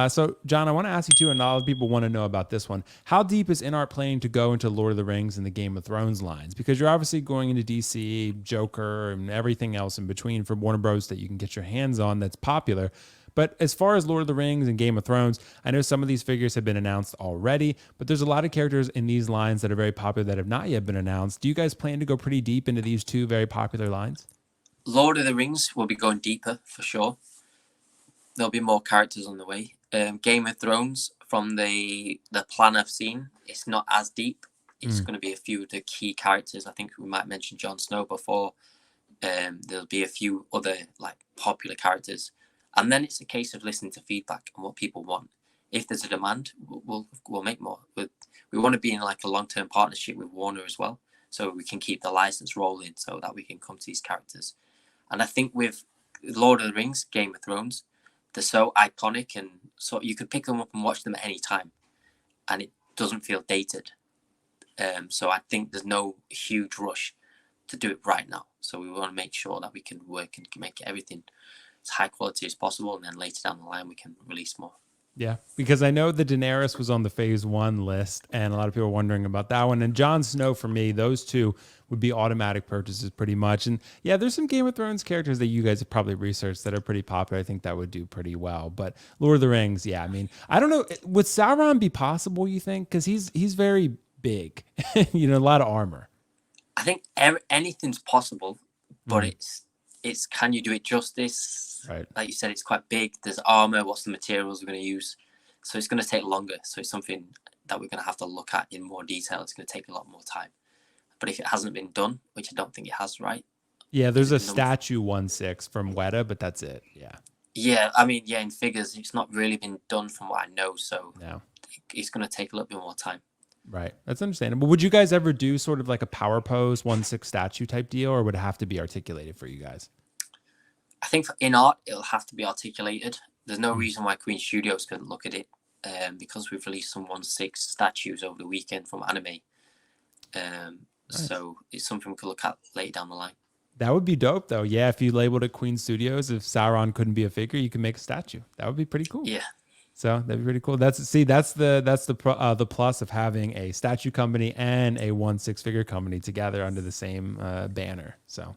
So, John, I want to ask you too, and a lot of people want to know about this one. How deep is InArt planning to go into Lord of the Rings and the Game of Thrones lines? Because you're obviously going into DC, Joker, and everything else in between for Warner Bros. That you can get your hands on that's popular. But as far as Lord of the Rings and Game of Thrones, I know some of these figures have been announced already, but there's a lot of characters in these lines that are very popular that have not yet been announced. Do you guys plan to go pretty deep into these two very popular lines? Lord of the Rings will be going deeper for sure. There'll be more characters on the way. Game of Thrones, from the plan I've seen, it's not as deep. It's going to be a few of the key characters. I think we might mention Jon Snow before. There'll be a few other like popular characters, and then it's a case of listening to feedback and what people want. If there's a demand, we'll make more. We want to be in like a long-term partnership with Warner as well, so we can keep the license rolling, so that we can come to these characters. And I think with Lord of the Rings, Game of Thrones, they're so iconic, and so you could pick them up and watch them at any time, and it doesn't feel dated. So I think there's no huge rush to do it right now. So we want to make sure that we can work and make everything as high quality as possible, and then later down the line we can release more. Yeah, because I know the Daenerys was on the phase 1 list, and a lot of people are wondering about that one. And Jon Snow, for me, those two would be automatic purchases pretty much. And yeah, there's some Game of Thrones characters that you guys have probably researched that are pretty popular. I think that would do pretty well. But Lord of the Rings, yeah, I mean, I don't know. Would Sauron be possible, you think? Because he's very big, a lot of armor. I think anything's possible, but it's can you do it justice? Right. Like you said, it's quite big. There's armor. What's the materials we're going to use? So it's going to take longer. So it's something that we're going to have to look at in more detail. It's going to take a lot more time. But if it hasn't been done, which I don't think it has, right? Yeah, there's a statue 1/6 from Weta, but that's it. Yeah. Yeah, I mean, yeah, in figures, it's not really been done from what I know. So no, it's going to take a little bit more time. Right. That's understandable. Would you guys ever do sort of like a power pose 1/6 statue type deal, or would it have to be articulated for you guys? I think for InArt, it'll have to be articulated. There's no reason why Queen Studios couldn't look at it, because we've released some 1/6 statues over the weekend from anime. Nice. So it's something we could look at later down the line. That would be dope, though. Yeah, if you labeled it Queen Studios, if Sauron couldn't be a figure, you could make a statue. That would be pretty cool. Yeah. So that'd be pretty cool. That's the plus of having a statue company and a 1/6 figure company together under the same banner. So